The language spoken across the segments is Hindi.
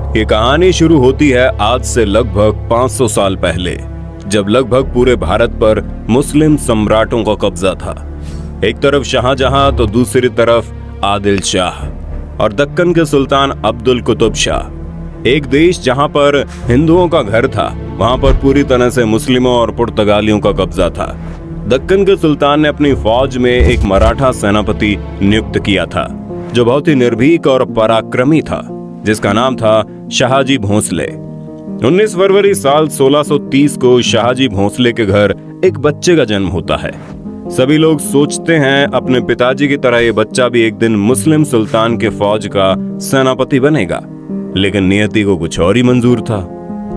ये कहानी शुरू होती है आज से लगभग 500 साल पहले, जब लगभग पूरे भारत पर मुस्लिम सम्राटों का कब्जा था। एक तरफ शाहजहां तो दूसरी तरफ आदिल शाह और दक्कन के सुल्तान अब्दुल कुतुब शाह। एक देश जहां पर हिंदुओं का घर था, वहां पर पूरी तरह से मुस्लिमों और पुर्तगालियों का कब्जा था। दक्कन के सुल्तान ने अपनी फौज में एक मराठा सेनापति नियुक्त किया था, जो बहुत ही निर्भीक और पराक्रमी था, जिसका नाम था शाहजी भोंसले। 19 फरवरी साल 1630 को शाहजी भोंसले के घर एक बच्चे का जन्म होता है। सभी लोग सोचते हैं अपने पिताजी की तरह ये बच्चा भी एक दिन मुस्लिम सुल्तान के फौज का सेनापति बनेगा, लेकिन नियति को कुछ और ही मंजूर था।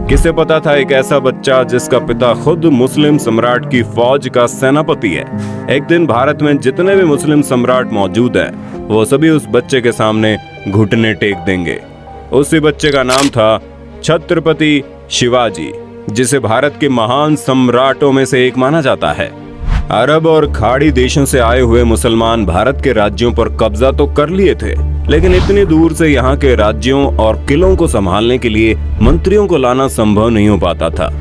किसे पता था एक ऐसा बच्चा जिसका पिता खुद मुस्लिम सम्राट की फौज का सेनापति है, एक दिन भारत में जितने भी मुस्लिम सम्राट मौजूद हैं, वो सभी उस बच्चे के सामने घुटने टेक देंगे। उसी बच्चे का नाम था छत्रपति शिवाजी, जिसे भारत के महान सम्राटों में से एक माना जाता है। अरब और खाड़ी देशों से आए हुए मुसलमान भारत के राज्यों पर कब्जा तो कर लिए थे, लेकिन इतनी दूर से यहाँ के राज्यों और किलों को संभालने के लिए मंत्रियों को लाना संभव नहीं हो पाता था।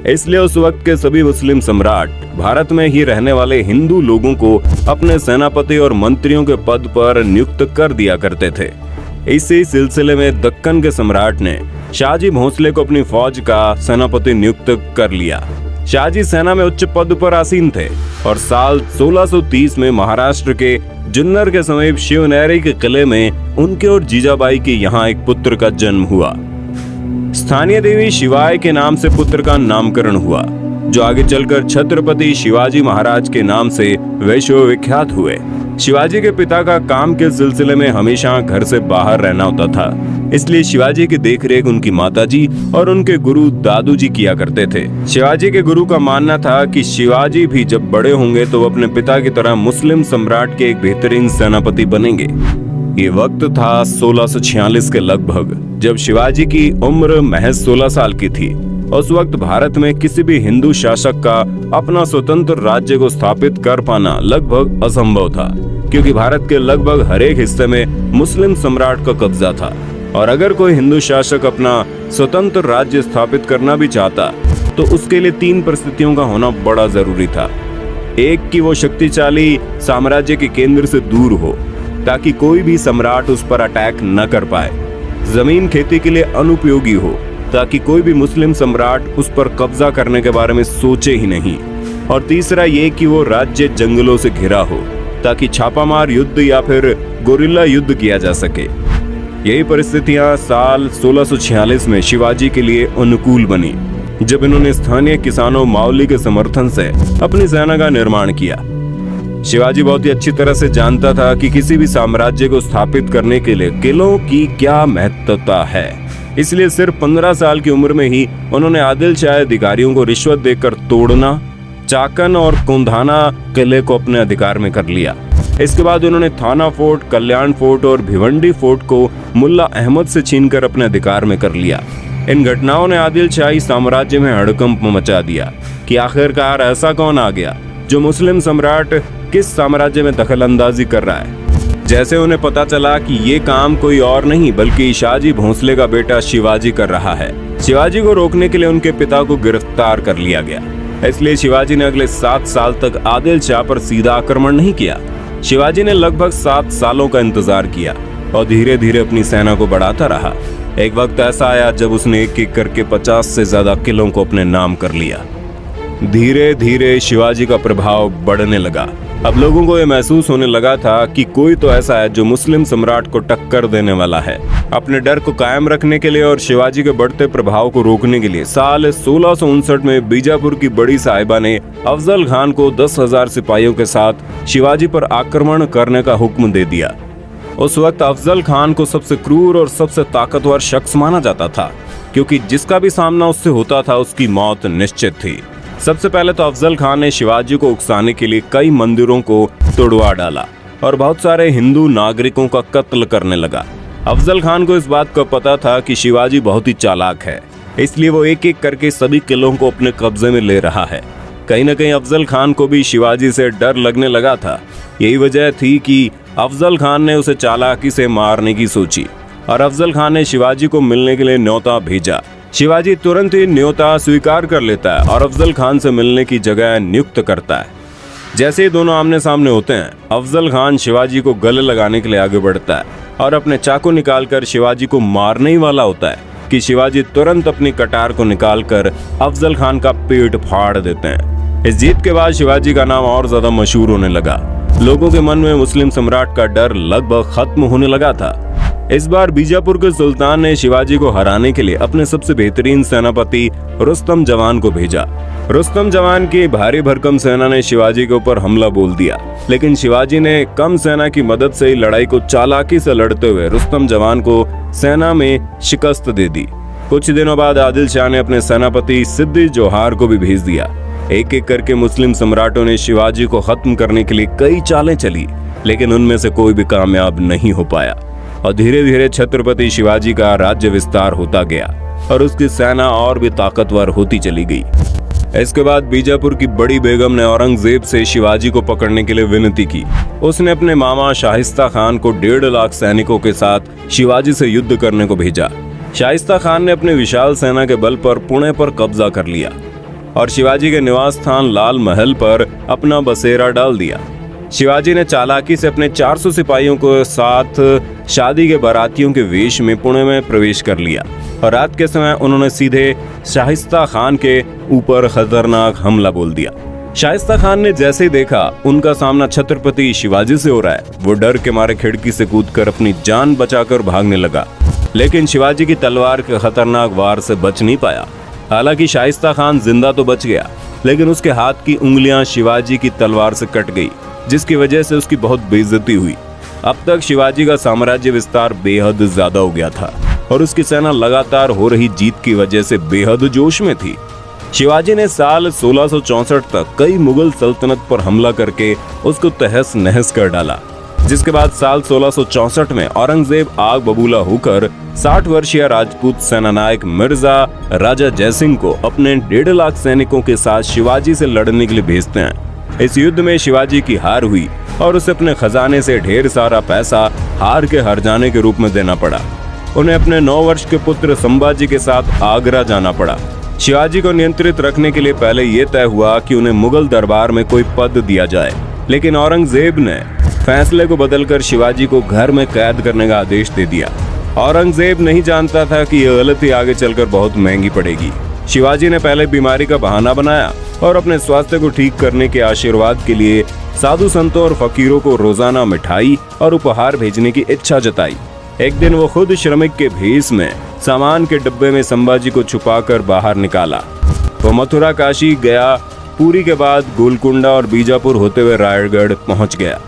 इसलिए उस वक्त के सभी मुस्लिम सम्राट भारत में ही रहने वाले हिंदू लोगों को अपने सेनापति और मंत्रियों के पद पर नियुक्त कर दिया करते थे। इसी सिलसिले में दक्कन के सम्राट ने शाहजी भोंसले को अपनी फौज का सेनापति नियुक्त कर लिया। शाहजी सेना में उच्च पद पर आसीन थे और साल 1630 में महाराष्ट्र के जुन्नर के समीप शिवनेरी के किले में उनके और जीजाबाई के यहाँ एक पुत्र का जन्म हुआ। स्थानीय देवी शिवाय के नाम से पुत्र का नामकरण हुआ, जो आगे चलकर छत्रपति शिवाजी महाराज के नाम से विश्व विख्यात हुए। शिवाजी के पिता का काम के सिलसिले में हमेशा घर से बाहर रहना होता था, इसलिए शिवाजी की देखरेख उनकी माताजी और उनके गुरु दादू जी किया करते थे। शिवाजी के गुरु का मानना था कि शिवाजी भी जब बड़े होंगे तो वो अपने पिता की तरह मुस्लिम सम्राट के एक बेहतरीन सेनापति बनेंगे। ये वक्त था 1646 के लगभग, जब शिवाजी की उम्र महज 16 साल की थी। उस वक्त भारत में किसी भी हिंदू शासक का अपना स्वतंत्र राज्य को स्थापित कर पाना लगभग असंभव था, क्योंकि भारत के लगभग हर एक हिस्से में मुस्लिम सम्राट का कब्जा था। और अगर कोई हिंदू शासक अपना स्वतंत्र राज्य स्थापित करना भी चाहता तो उसके लिए 3 परिस्थितियों का होना बड़ा जरूरी था। एक, कि वो शक्तिशाली साम्राज्य के केंद्र से दूर हो, ताकि कोई भी सम्राट उस पर अटैक न कर पाए। जमीन खेती के लिए अनुपयोगी हो, ताकि कोई भी मुस्लिम सम्राट उस पर कब्जा करने के बारे में सोचे ही नहीं। और तीसरा ये कि वो राज्य जंगलों से घिरा हो, ताकि छापामार युद्ध या फिर गोरिल्ला युद्ध किया जा सके। यही परिस्थितियां साल 1646 में शिवाजी के लिए अनुकूल बनी, जब इन्होंने स्थानीय किसानों मावली के समर्थन से अपनी सेना का निर्माण किया। शिवाजी बहुत ही अच्छी तरह से जानता था कि किसी भी साम्राज्य को स्थापित करने के लिए किलों की क्या महत्वता है, इसलिए सिर्फ 15 साल की उम्र में ही उन्होंने आदिल शाह अधिकारियों को रिश्वत देकर तोड़ना, चाकन और कुंधाना किले को अपने अधिकार में कर लिया। इसके बाद उन्होंने थाना फोर्ट, कल्याण फोर्ट और भिवंडी फोर्ट को मुल्ला अहमद से छीनकर अपने अधिकार में कर लिया। इन घटनाओं ने आदिल शाही साम्राज्य में हड़कंप मचा दिया कि आखिरकार ऐसा कौन आ गया जो मुस्लिम सम्राट किस साम्राज्य में दखल अंदाजी कर रहा है। जैसे उन्हें पता चला कि ये काम कोई और नहीं बल्कि शाहजी भोंसले का बेटा शिवाजी कर रहा है। शिवाजी को रोकने के लिए उनके पिता को गिरफ्तार कर लिया गया। इसलिए शिवाजी ने अगले 7 साल तक आदिल शाह पर सीधा आक्रमण नहीं किया। शिवाजी ने लगभग 7 सालों का इंतजार किया और धीरे धीरे अपनी सेना को बढ़ाता रहा। एक वक्त ऐसा आया जब उसने एक एक करके 50 से ज्यादा किलों को अपने नाम कर लिया। धीरे धीरे शिवाजी का प्रभाव बढ़ने लगा। अब लोगों को यह महसूस होने लगा था कि कोई तो ऐसा है जो मुस्लिम सम्राट को टक्कर देने वाला है। अपने डर को कायम रखने के लिए और शिवाजी के बढ़ते प्रभाव को रोकने के लिए साल 1659 में बीजापुर की बड़ी साहिबा ने अफजल खान को 10,000 सिपाहियों के साथ शिवाजी पर आक्रमण करने का हुक्म दे दिया। उस वक्त अफजल खान को सबसे क्रूर और सबसे ताकतवर शख्स माना जाता था, क्योंकि जिसका भी सामना उससे होता था उसकी मौत निश्चित थी। सबसे पहले तो अफजल खान ने शिवाजी को उकसाने के लिए कई मंदिरों को तोड़वा डाला और बहुत सारे हिंदू नागरिकों का कत्ल करने लगा। अफजल खान को इस बात का पता था कि शिवाजी बहुत ही चालाक है, इसलिए वो एक एक करके सभी किलों को अपने कब्जे में ले रहा है। कहीं न कहीं अफजल खान को भी शिवाजी से डर लगने लगा था। यही वजह थी कि अफजल खान ने उसे चालाकी से मारने की सोची। और अफजल खान ने शिवाजी को मिलने के लिए न्योता भेजा। शिवाजी तुरंत ही न्योता स्वीकार कर लेता है और अफजल खान से मिलने की जगह नियुक्त करता है। जैसे ही दोनों आमने सामने होते हैं, अफजल खान शिवाजी को गले लगाने के लिए आगे बढ़ता है और अपने चाकू निकालकर शिवाजी को मारने ही वाला होता है कि शिवाजी तुरंत अपनी कटार को निकालकर अफजल खान का पेट फाड़ देते हैं। इस जीत के बाद शिवाजी का नाम और ज्यादा मशहूर होने लगा। लोगों के मन में मुस्लिम सम्राट का डर लगभग खत्म होने लगा था। इस बार बीजापुर के सुल्तान ने शिवाजी को हराने के लिए अपने सबसे बेहतरीन सेनापति रुस्तम जवान को भेजा। रुस्तम जवान की भारी भरकम सेना ने शिवाजी के ऊपर हमला बोल दिया, लेकिन शिवाजी ने कम सेना की मदद से ही लड़ाई को चालाकी से लड़ते हुए रुस्तम जवान को सेना में शिकस्त दे दी। कुछ दिनों बाद आदिल शाह ने अपने सेनापति सिद्दी जोहार को भी भेज दिया। एक एक करके मुस्लिम सम्राटों ने शिवाजी को खत्म करने के लिए कई चालें चली, लेकिन उनमें से कोई भी कामयाब नहीं हो पाया और धीरे धीरे छत्रपति शिवाजी का राज्य विस्तार होता गया और उसकी सेना और भी ताकतवर होती चली गई। इसके बाद बीजापुर की बड़ी बेगम ने औरंगजेब से शिवाजी को पकड़ने के लिए विनती की। उसने अपने मामा शाहिस्ता खान को 1.5 लाख सैनिकों के साथ शिवाजी से युद्ध करने को भेजा। शाहिस्ता खान ने अपने विशाल सेना के बल पर पुणे पर कब्जा कर लिया और शिवाजी के निवास स्थान लाल महल पर अपना बसेरा डाल दिया। शिवाजी ने चालाकी से अपने 400 सिपाहियों को साथ शादी के बारातियों के वेश में पुणे में प्रवेश कर लिया और रात के समय उन्होंने सीधे शाहिस्ता खान के ऊपर खतरनाक हमला बोल दिया। शाहिस्ता खान ने जैसे ही देखा उनका सामना छत्रपति शिवाजी से हो रहा है, वो डर के मारे खिड़की से कूदकर अपनी जान बचाकर भागने लगा, लेकिन शिवाजी की तलवार के खतरनाक वार से बच नहीं पाया। हालांकि शाहिस्ता खान जिंदा तो बच गया, लेकिन उसके हाथ की उंगलियां शिवाजी की तलवार से कट गई, जिसकी वजह से उसकी बहुत बेइज्जती हुई। अब तक शिवाजी का साम्राज्य विस्तार बेहद ज्यादा हो गया था और उसकी सेना लगातार हो रही जीत की वजह से बेहद जोश में थी। शिवाजी ने साल 1664 तक कई मुगल सल्तनत पर हमला करके उसको तहस नहस कर डाला, जिसके बाद साल 1664 में औरंगजेब आग बबूला होकर 60 वर्षीय राजपूत सेनानायक मिर्जा राजा जयसिंह को अपने 1.5 लाख सैनिकों के साथ शिवाजी से लड़ने के लिए भेजते हैं। इस युद्ध में शिवाजी की हार हुई और उसे अपने खजाने से ढेर सारा पैसा हार के हर जाने के रूप में देना पड़ा। उन्हें अपने 9 वर्ष के पुत्र संभाजी के साथ आगरा जाना पड़ा। शिवाजी को नियंत्रित रखने के लिए पहले यह तय हुआ कि उन्हें मुगल दरबार में कोई पद दिया जाए, लेकिन औरंगजेब ने फैसले को बदलकर शिवाजी को घर में कैद करने का आदेश दे दिया। औरंगजेब नहीं जानता था कि यह गलती आगे चलकर बहुत महंगी पड़ेगी। शिवाजी ने पहले बीमारी का बहाना बनाया और अपने स्वास्थ्य को ठीक करने के आशीर्वाद के लिए साधु संतों और फकीरों को रोजाना मिठाई और उपहार भेजने की इच्छा जताई। एक दिन वो खुद श्रमिक के भेष में सामान के डिब्बे में संभाजी को छुपाकर बाहर निकाला। वो मथुरा, काशी, गया, पुरी के बाद गोलकुंडा और बीजापुर होते हुए रायगढ़ पहुंच गया।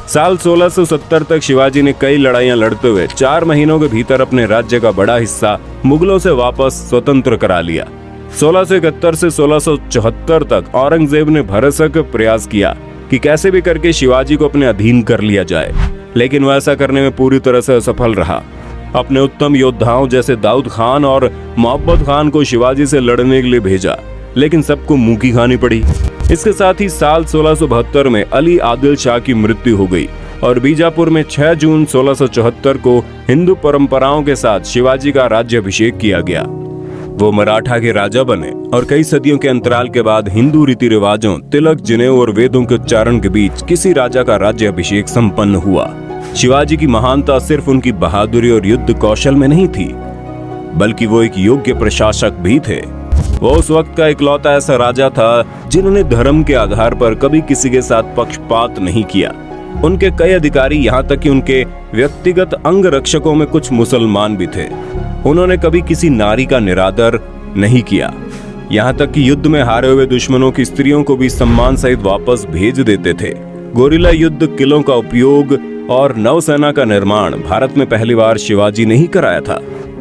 साल 1670 तक शिवाजी ने कई लड़ाइयां लड़ते हुए 4 महीनों के भीतर अपने राज्य का बड़ा हिस्सा मुगलों से वापस स्वतंत्र करा लिया। 1671 से 1674 तक औरंगजेब ने भरसक प्रयास किया कि कैसे भी करके शिवाजी को अपने अधीन कर लिया जाए, लेकिन वह ऐसा करने में पूरी तरह से असफल रहा। अपने उत्तम योद्धाओं जैसे दाऊद खान और मोहब्बत खान को शिवाजी से लड़ने के लिए भेजा, लेकिन सबको मुंह की खानी पड़ी। इसके साथ ही साल 1672 में अली आदिल शाह की मृत्यु हो गई और बीजापुर में 6 जून 1674 को हिंदू परंपराओं के साथ शिवाजी का राज्याभिषेक किया गया। वो मराठा के राजा बने और कई सदियों के अंतराल के बाद हिंदू रीति रिवाजों, तिलक, जनेऊ और वेदों के उच्चारण के बीच किसी राजा का राज्याभिषेक संपन्न हुआ। शिवाजी की महानता सिर्फ उनकी बहादुरी और युद्ध कौशल में नहीं थी, बल्कि वो एक योग्य प्रशासक भी थे। वो उस वक्त का इकलौता ऐसा राजा था जिन्होंने धर्म के आधार पर कभी किसी के साथ पक्षपात नहीं किया। उनके कई अधिकारी, यहाँ तक कि उनके व्यक्तिगत अंग रक्षकों में कुछ मुसलमान भी थे। उन्होंने कभी किसी नारी का निरादर नहीं किया, यहाँ तक कि युद्ध में हारे हुए दुश्मनों की स्त्रियों को भी सम्मान सहित वापस भेज देते थे। गोरिल्ला युद्ध, किलों का उपयोग और नौसेना का निर्माण भारत में पहली बार शिवाजी ने ही कराया था।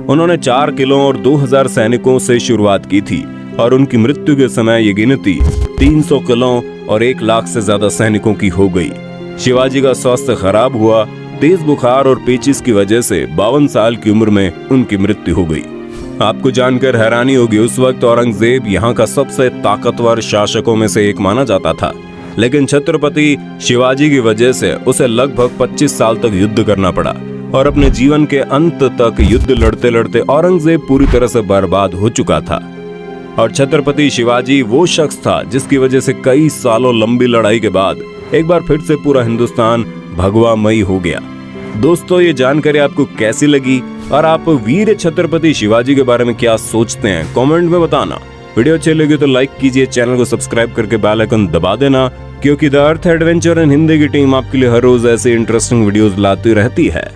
उन्होंने 4 किलों और 2000 सैनिकों से शुरुआत की थी और उनकी मृत्यु के समय ये गिनती 300 किलों और 1 लाख से ज्यादा सैनिकों की हो गई। शिवाजी का स्वास्थ्य खराब हुआ। तेज बुखार और पेचिश की वजह से 52 साल की उम्र में उनकी मृत्यु हो गई। आपको जानकर हैरानी होगी, उस वक्त औरंगजेब यहाँ का सबसे ताकतवर शासकों में से एक माना जाता था, लेकिन छत्रपति शिवाजी की वजह से उसे लगभग 25 साल तक युद्ध करना पड़ा। और अपने जीवन के अंत तक युद्ध लड़ते लड़ते औरंगजेब पूरी तरह से बर्बाद हो चुका था और छत्रपति शिवाजी वो शख्स था जिसकी वजह से कई सालों लंबी लड़ाई के बाद एक बार फिर से पूरा हिंदुस्तान भगवामयी हो गया। दोस्तों, ये जानकारी आपको कैसी लगी और आप वीर छत्रपति शिवाजी के बारे में क्या सोचते हैं, कमेंट में बताना। वीडियो अच्छी लगी तो लाइक कीजिए, चैनल को सब्सक्राइब करके बेल आइकन दबा देना, क्योंकि the earth adventure in Hindi की टीम आपके लिए हर रोज ऐसे इंटरेस्टिंग वीडियोस लाती रहती है।